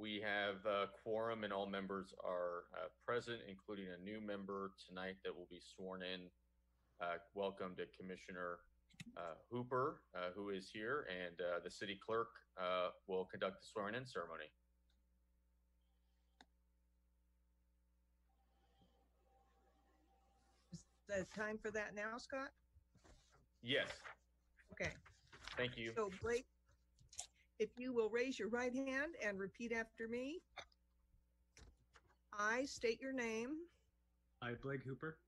We have quorum and all members are present, including a new member tonight that will be sworn in. Welcome to Commissioner Hooper, who is here, and the city clerk will conduct the swearing-in ceremony. Is the time for that now, Scott? Yes. Okay. Thank you. So Blake, if you will raise your right hand and repeat after me. I state your name. I, Blake Hooper,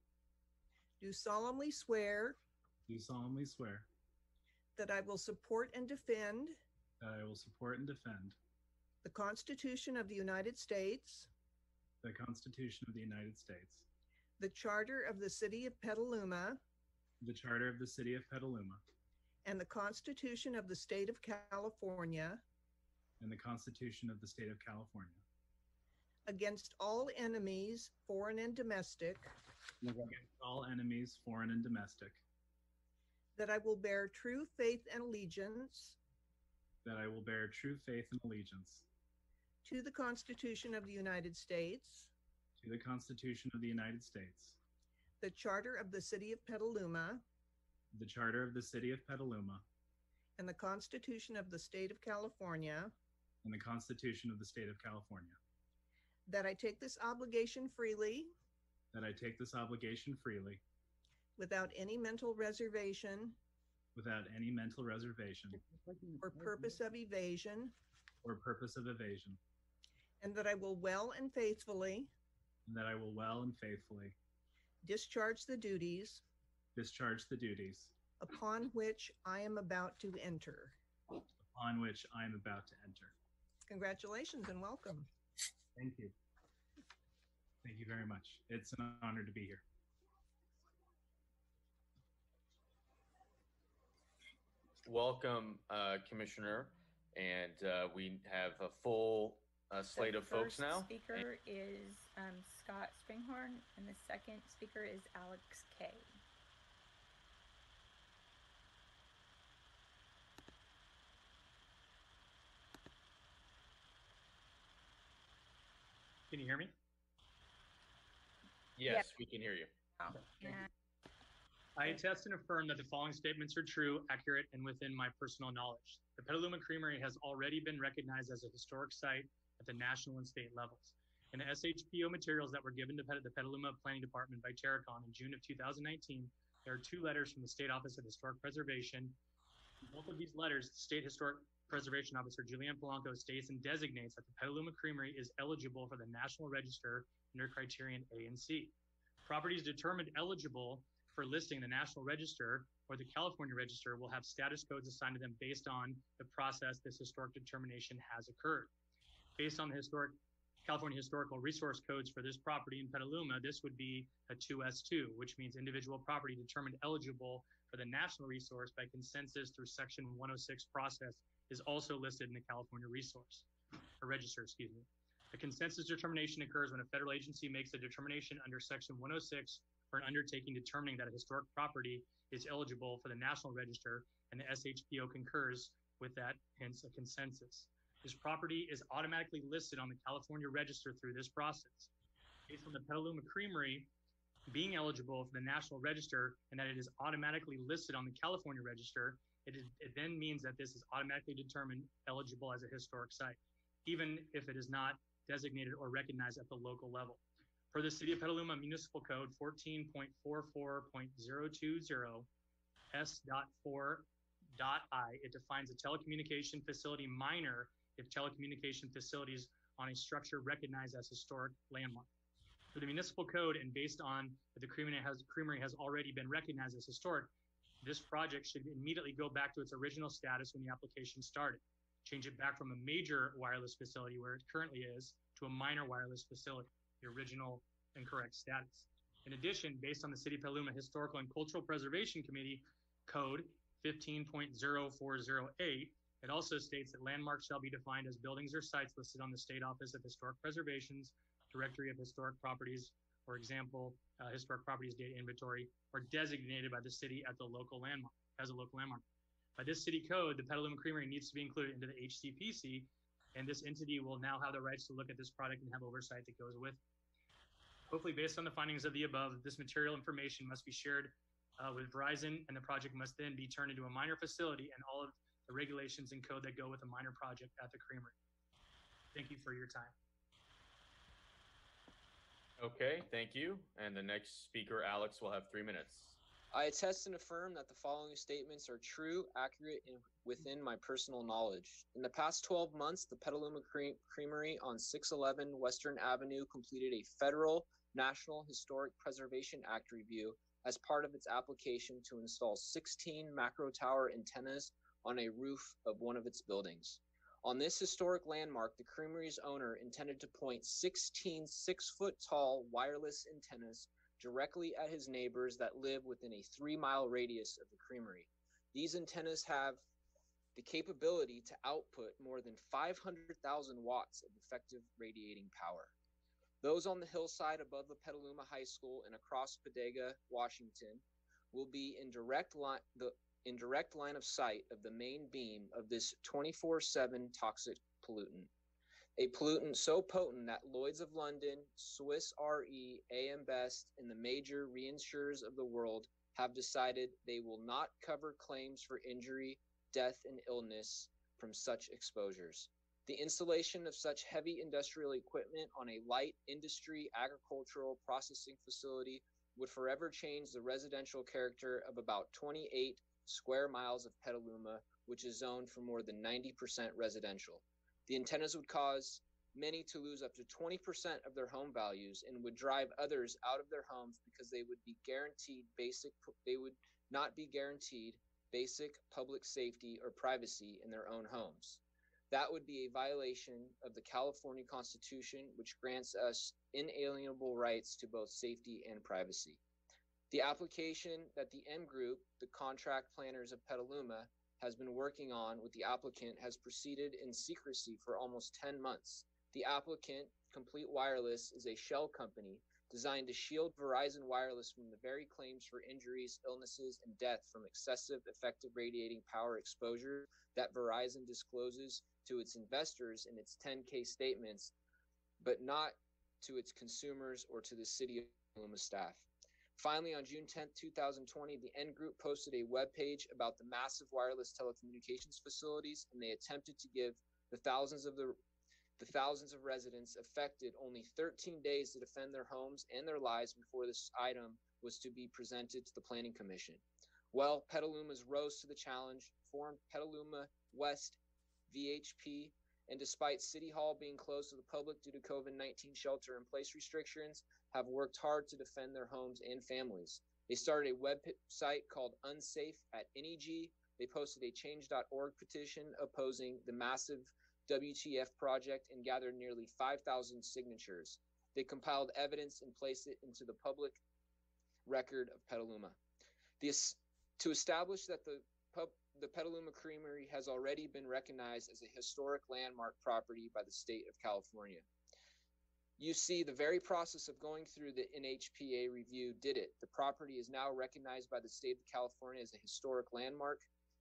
Do solemnly swear do solemnly swear that I will support and defend that I will support and defend the Constitution of the United States, the Constitution of the United States, the Charter of the City of Petaluma, the Charter of the City of Petaluma, and the Constitution of the State of California and the Constitution of the State of California, against all enemies, foreign and domestic, against all enemies, foreign and domestic, that I will bear true faith and allegiance that I will bear true faith and allegiance to the Constitution of the United States, to the Constitution of the United States, the Charter of the City of Petaluma, the Charter of the City of Petaluma, and the Constitution of the State of California, and the Constitution of the State of California, that I take this obligation freely that I take this obligation freely without any mental reservation without any mental reservation or purpose of evasion, or purpose of evasion, and that I will well and faithfully and that I will well and faithfully discharge the duties discharge the duties upon which I am about to enter. upon which I am about to enter. Congratulations and welcome. Thank you. Thank you very much. It's an honor to be here. Welcome, Commissioner. And we have a full slate of folks now. The first speaker is Scott Springhorn, and the second speaker is Alex Kay. Can you hear me? Yes, we can hear you. Oh, yeah. I attest and affirm that the following statements are true, accurate, and within my personal knowledge. The Petaluma Creamery has already been recognized as a historic site at the national and state levels. In the SHPO materials that were given to the Petaluma Planning Department by Terracon in June of 2019, there are 2 letters from the State Office of Historic Preservation. In both of these letters, the State Historic Preservation Officer Julianne Polanco states and designates that the Petaluma Creamery is eligible for the National Register under criterion A and C. Properties determined eligible for listing the National Register or the California Register will have status codes assigned to them based on the process this historic determination has occurred. Based on the California Historical Resource Codes for this property in Petaluma, this would be a 2S2, which means individual property determined eligible for the national resource by consensus through Section 106 process is also listed in the California Register. The consensus determination occurs when a federal agency makes a determination under Section 106 for an undertaking determining that a historic property is eligible for the National Register, and the SHPO concurs with that, hence a consensus. This property is automatically listed on the California Register through this process. Based on the Petaluma Creamery being eligible for the National Register and that it is automatically listed on the California Register, it then means that this is automatically determined eligible as a historic site, even if it is not designated or recognized at the local level. Per the City of Petaluma Municipal Code 14.44.020 S.4.I, it defines a telecommunication facility minor if telecommunication facilities on a structure recognized as historic landmark. For the municipal code and based on that the creamery has already been recognized as historic, this project should immediately go back to its original status when the application started. Change it back from a major wireless facility where it currently is to a minor wireless facility, the original and correct status. In addition, based on the City of Petaluma Historical and Cultural Preservation Committee Code 15.0408, it also states that landmarks shall be defined as buildings or sites listed on the State Office of Historic Preservation's Directory of Historic Properties, for example, Historic Properties Data Inventory, or designated by the city at the local landmark, as a local landmark. By this city code, the Petaluma Creamery needs to be included into the HCPC And this entity will now have the rights to look at this product and have oversight that goes with it. Hopefully, based on the findings of the above, this material information must be shared with Verizon, and the project must then be turned into a minor facility and all of the regulations and code that go with a minor project at the creamery. Thank you for your time. Okay, thank you. And the next speaker, Alex, will have 3 minutes. I attest and affirm that the following statements are true, accurate, and within my personal knowledge. In the past 12 months, the Petaluma Creamery on 611 Western Avenue completed a federal National Historic Preservation Act review as part of its application to install 16 macro tower antennas on a roof of one of its buildings. On this historic landmark, the creamery's owner intended to point 16 6-foot-tall wireless antennas directly at his neighbors that live within a 3-mile radius of the creamery. These antennas have the capability to output more than 500,000 watts of effective radiating power. Those on the hillside above the Petaluma High School and across Bodega, Washington, will be in direct line of sight of the main beam of this 24/7 toxic pollutant. A pollutant so potent that Lloyd's of London, Swiss Re, AM Best, and the major reinsurers of the world have decided they will not cover claims for injury, death, and illness from such exposures. The installation of such heavy industrial equipment on a light industry agricultural processing facility would forever change the residential character of about 28 square miles of Petaluma, which is zoned for more than 90% residential. The antennas would cause many to lose up to 20% of their home values and would drive others out of their homes because they would not be guaranteed basic public safety or privacy in their own homes. That would be a violation of the California Constitution, which grants us inalienable rights to both safety and privacy. The application that the M Group, the contract planners of Petaluma, has been working on with the applicant has proceeded in secrecy for almost 10 months. The applicant, Complete Wireless, is a shell company designed to shield Verizon Wireless from the very claims for injuries, illnesses, and death from excessive effective radiating power exposure that Verizon discloses to its investors in its 10K statements, but not to its consumers or to the city of Petaluma staff. Finally, on June 10th, 2020, the N Group posted a webpage about the massive wireless telecommunications facilities, and they attempted to give the thousands of residents affected only 13 days to defend their homes and their lives before this item was to be presented to the Planning Commission. Well, Petaluma's rose to the challenge, formed Petaluma West VHP, and despite City Hall being closed to the public due to COVID-19 shelter-in-place restrictions, have worked hard to defend their homes and families. They started a website called Unsafe at NEG. They posted a change.org petition opposing the massive WTF project and gathered nearly 5,000 signatures. They compiled evidence and placed it into the public record of Petaluma. To establish that the Petaluma Creamery has already been recognized as a historic landmark property by the state of California. You see, the very process of going through the NHPA review did it. The property is now recognized by the state of California as a historic landmark,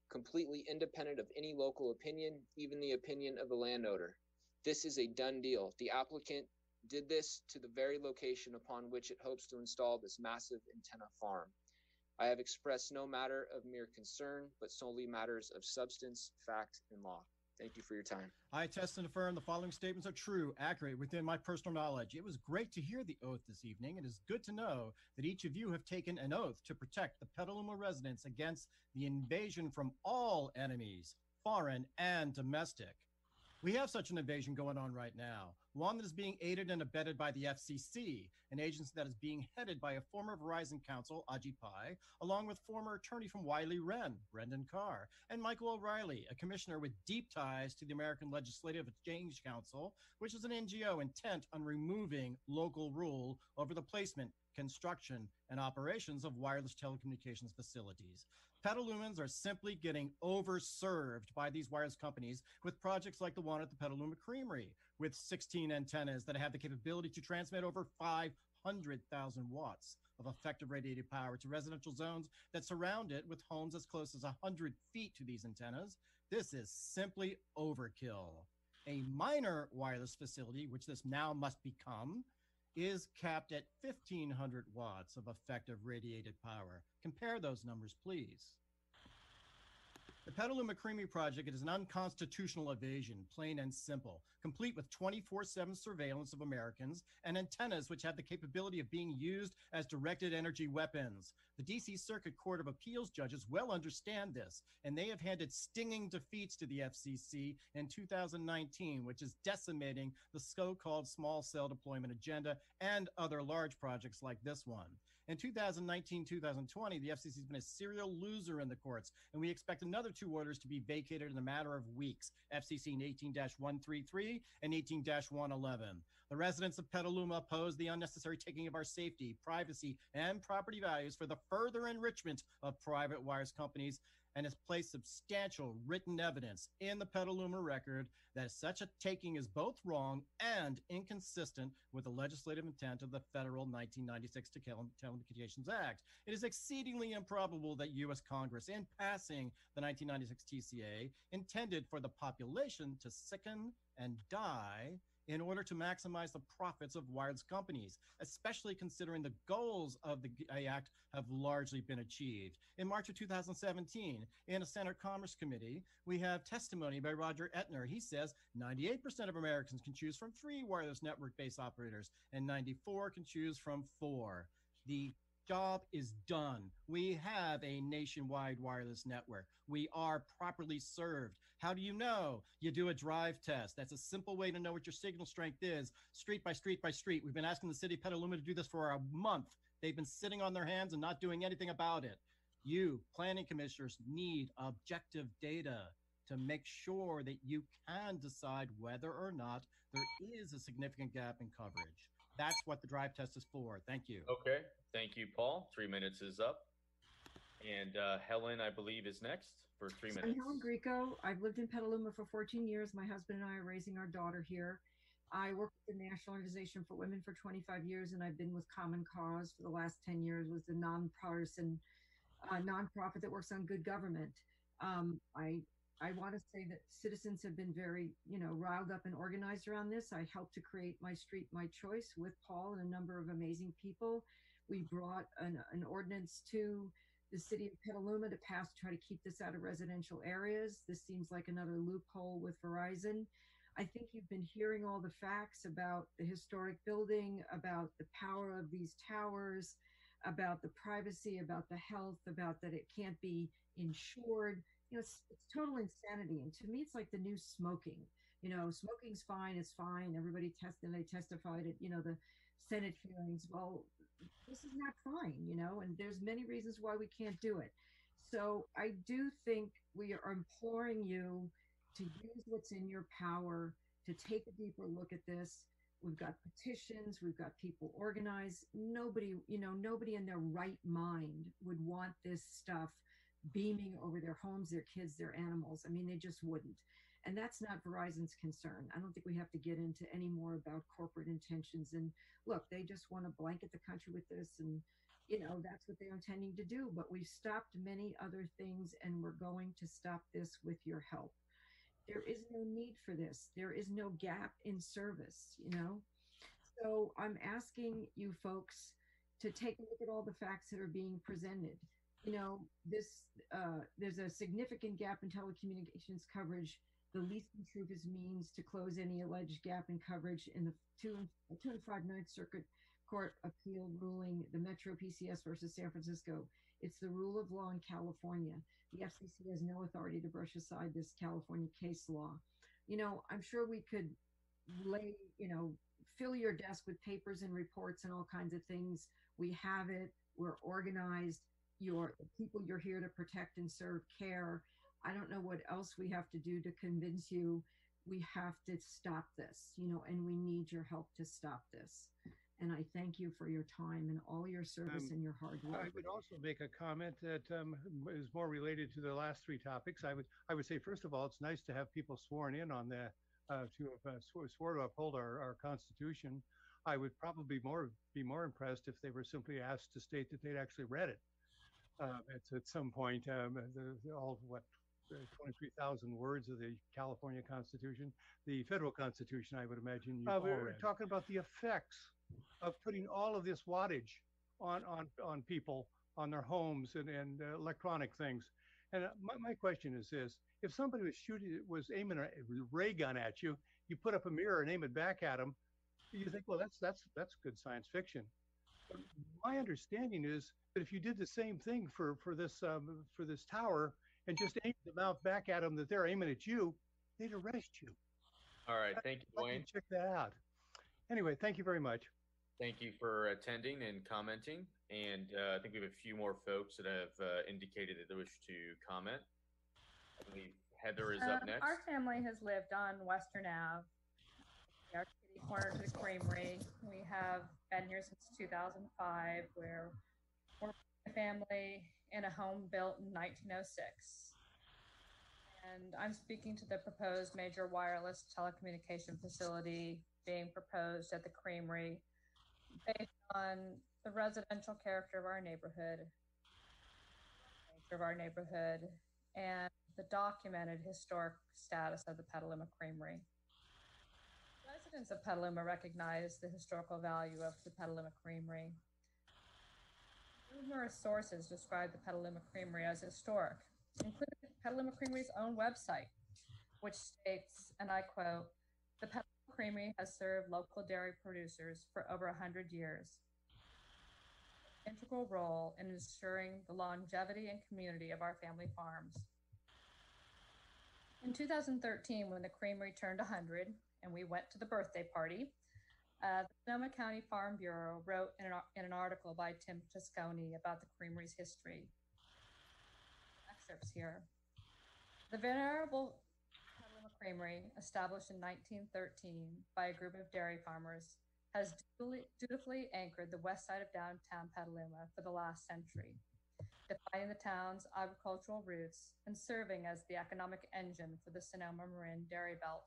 completely independent of any local opinion, even the opinion of the landowner. This is a done deal. The applicant did this to the very location upon which it hopes to install this massive antenna farm. I have expressed no matter of mere concern, but solely matters of substance, fact, and law. Thank you for your time. I attest and affirm the following statements are true, accurate, within my personal knowledge. It was great to hear the oath this evening. It is good to know that each of you have taken an oath to protect the Petaluma residents against the invasion from all enemies, foreign and domestic. We have such an invasion going on right now, one that is being aided and abetted by the FCC, an agency that is being headed by a former Verizon counsel, Ajit Pai, along with former attorney from Wiley Wren, Brendan Carr, and Michael O'Reilly, a commissioner with deep ties to the American Legislative Exchange Council, which is an NGO intent on removing local rule over the placement, construction, and operations of wireless telecommunications facilities. Petalumans are simply getting overserved by these wireless companies with projects like the one at the Petaluma Creamery, with 16 antennas that have the capability to transmit over 500,000 watts of effective radiated power to residential zones that surround it, with homes as close as 100 feet to these antennas. This is simply overkill. A minor wireless facility, which this now must become, is capped at 1,500 watts of effective radiated power. Compare those numbers, please. The Petaluma Creamery project is an unconstitutional evasion, plain and simple, complete with 24/7 surveillance of Americans and antennas which have the capability of being used as directed energy weapons. The D.C. Circuit Court of Appeals judges well understand this, and they have handed stinging defeats to the FCC in 2019, which is decimating the so-called small cell deployment agenda and other large projects like this one. In 2019-2020, the FCC has been a serial loser in the courts, and we expect another 2 orders to be vacated in a matter of weeks, FCC 18-133 and 18-111. The residents of Petaluma oppose the unnecessary taking of our safety, privacy, and property values for the further enrichment of private wires companies, and has placed substantial written evidence in the Petaluma record that such a taking is both wrong and inconsistent with the legislative intent of the federal 1996 Telecommunications Act. It is exceedingly improbable that U.S. Congress, in passing the 1996 TCA, intended for the population to sicken and die in order to maximize the profits of wireless companies, especially considering the goals of the act have largely been achieved. In March of 2017, in a Senate Commerce Committee, we have testimony by Roger Etner. He says 98% of Americans can choose from 3 wireless network-based operators, and 94 can choose from 4. The job is done. We have a nationwide wireless network. We are properly served. How do you know? You do a drive test. That's a simple way to know what your signal strength is, street by street by street. We've been asking the city of Petaluma to do this for a month. They've been sitting on their hands and not doing anything about it. You, planning commissioners, need objective data to make sure that you can decide whether or not there is a significant gap in coverage. That's what the drive test is for. Thank you. Okay. Thank you, Paul. 3 minutes is up. And Helen, I believe, is next for 3 minutes. I'm Helen Grieco. I've lived in Petaluma for 14 years. My husband and I are raising our daughter here. I worked with the National Organization for Women for 25 years, and I've been with Common Cause for the last 10 years, was the nonpartisan nonprofit that works on good government. I want to say that citizens have been very, riled up and organized around this. I helped to create My Street, My Choice with Paul and a number of amazing people. We brought an ordinance to the city of Petaluma to pass to try to keep this out of residential areas. This seems like another loophole with Verizon. I think you've been hearing all the facts about the historic building, about the power of these towers, about the privacy, about the health, about that it can't be insured. It's total insanity. And to me, it's like the new smoking. Smoking's fine, it's fine. Everybody they testified at, the Senate hearings. Well, this is not fine, and there's many reasons why we can't do it. So I do think we are imploring you to use what's in your power to take a deeper look at this. We've got petitions, we've got people organized. Nobody in their right mind would want this stuff beaming over their homes, their kids, their animals. I mean, they just wouldn't. And that's not Verizon's concern. I don't think we have to get into any more about corporate intentions. And look, they just want to blanket the country with this. And, that's what they're intending to do. But we've stopped many other things, and we're going to stop this with your help. There is no need for this. There is no gap in service, So I'm asking you folks to take a look at all the facts that are being presented. There's a significant gap in telecommunications coverage. The least intrusive means to close any alleged gap in coverage in the 2 and 5 Ninth Circuit Court appeal ruling, the Metro PCS versus San Francisco. It's the rule of law in California. The FCC has no authority to brush aside this California case law. I'm sure we could fill your desk with papers and reports and all kinds of things. We have it. We're organized. The people you're here to protect and serve care. I don't know what else we have to do to convince you we have to stop this, and we need your help to stop this. And I thank you for your time and all your service and your hard work. I would also make a comment that is more related to the last 3 topics. I would say, first of all, it's nice to have people sworn in on that, swore to uphold our Constitution. I would probably be more impressed if they were simply asked to state that they'd actually read it. At some point, 23,000 words of the California Constitution, the federal Constitution, I would imagine you've We all were read. Talking about the effects of putting all of this wattage on people, on their homes and electronic things. And my question is this: if somebody was aiming a ray gun at you, you put up a mirror and aim it back at them, you think, well, that's good science fiction. But my understanding is that if you did the same thing for this tower and just aimed the mouth back at them that they're aiming at you, they'd arrest you. All right. Thank you, I'd like Dwayne. you to check that out. Anyway, thank you very much. Thank you for attending and commenting. And I think we have a few more folks that have indicated that they wish to comment. I believe Heather is up next. Our family has lived on Western Ave, our kitty corner to the creamery. We have been here since 2005, where we're a family in a home built in 1906. And I'm speaking to the proposed major wireless telecommunication facility being proposed at the creamery based on the residential character of our neighborhood, and the documented historic status of the Petaluma Creamery. Residents of Petaluma recognize the historical value of the Petaluma Creamery. Numerous sources describe the Petaluma Creamery as historic, including Petaluma Creamery's own website, which states, and I quote, "The Petaluma Creamery has served local dairy producers for over 100 years. An integral role in ensuring the longevity and community of our family farms." In 2013, when the creamery turned 100 and we went to the birthday party, the Sonoma County Farm Bureau wrote in an article by Tim Tosconi about the creamery's history. Excerpts here. The venerable Petaluma Creamery, established in 1913 by a group of dairy farmers, has dutifully anchored the west side of downtown Petaluma for the last century, defining the town's agricultural roots and serving as the economic engine for the Sonoma Marin Dairy Belt.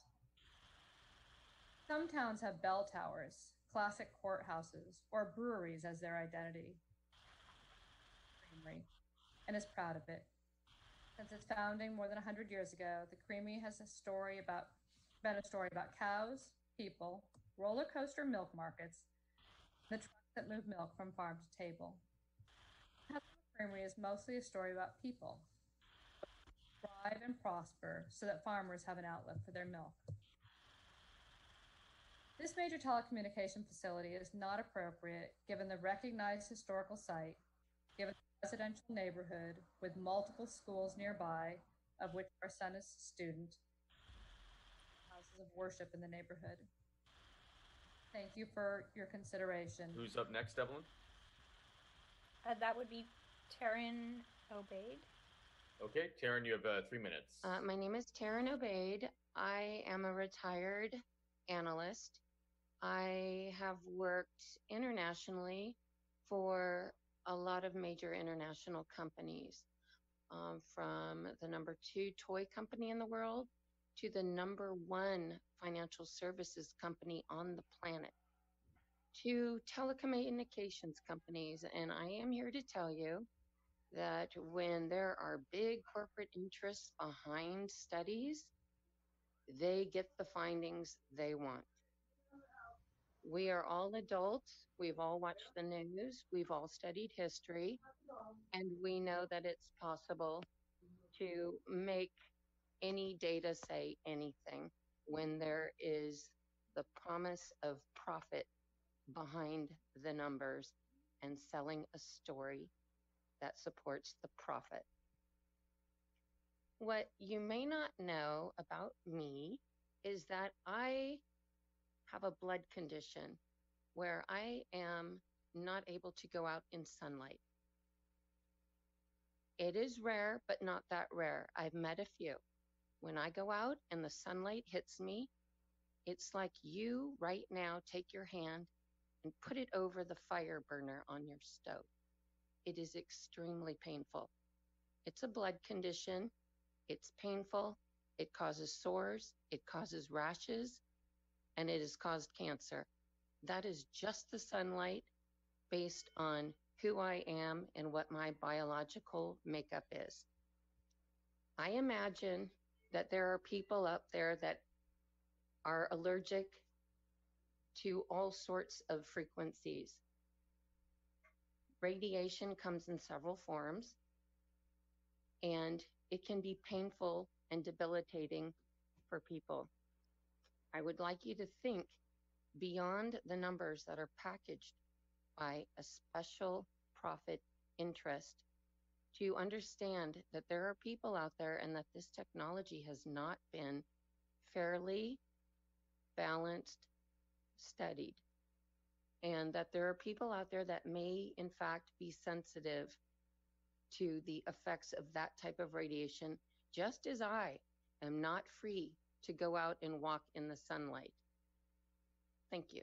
Some towns have bell towers, classic courthouses, or breweries as their identity. Creamery, and is proud of it. Since its founding more than 100 years ago, the Creamery has been a story about cows, people, roller coaster milk markets, and the trucks that move milk from farm to table. The Creamery is mostly a story about people who thrive and prosper so that farmers have an outlet for their milk. This major telecommunication facility is not appropriate given the recognized historical site, given the residential neighborhood with multiple schools nearby, of which our son is a student, houses of worship in the neighborhood. Thank you for your consideration. Who's up next, Evelyn? That would be Taryn Obaid. Okay, Taryn, you have 3 minutes. My name is Taryn Obaid. I am a retired analyst. I have worked internationally for a lot of major international companies, from the #2 toy company in the world to the #1 financial services company on the planet, to telecommunications companies. And I am here to tell you that when there are big corporate interests behind studies, they get the findings they want. We are all adults. We've all watched the news. We've all studied history. And we know that it's possible to make any data say anything when there is the promise of profit behind the numbers and selling a story that supports the profit. What you may not know about me is that I have a blood condition where I am not able to go out in sunlight. It is rare, but not that rare. I've met a few. When I go out and the sunlight hits me, it's like you right now take your hand and put it over the fire burner on your stove. It is extremely painful. It's a blood condition. It's painful. It causes sores. It causes rashes. And it has caused cancer. That is just the sunlight based on who I am and what my biological makeup is. I imagine that there are people out there that are allergic to all sorts of frequencies. Radiation comes in several forms, and it can be painful and debilitating for people. I would like you to think beyond the numbers that are packaged by a special profit interest, to understand that there are people out there and that this technology has not been fairly balanced, studied, and that there are people out there that may in fact be sensitive to the effects of that type of radiation, just as I am not free to go out and walk in the sunlight. Thank you.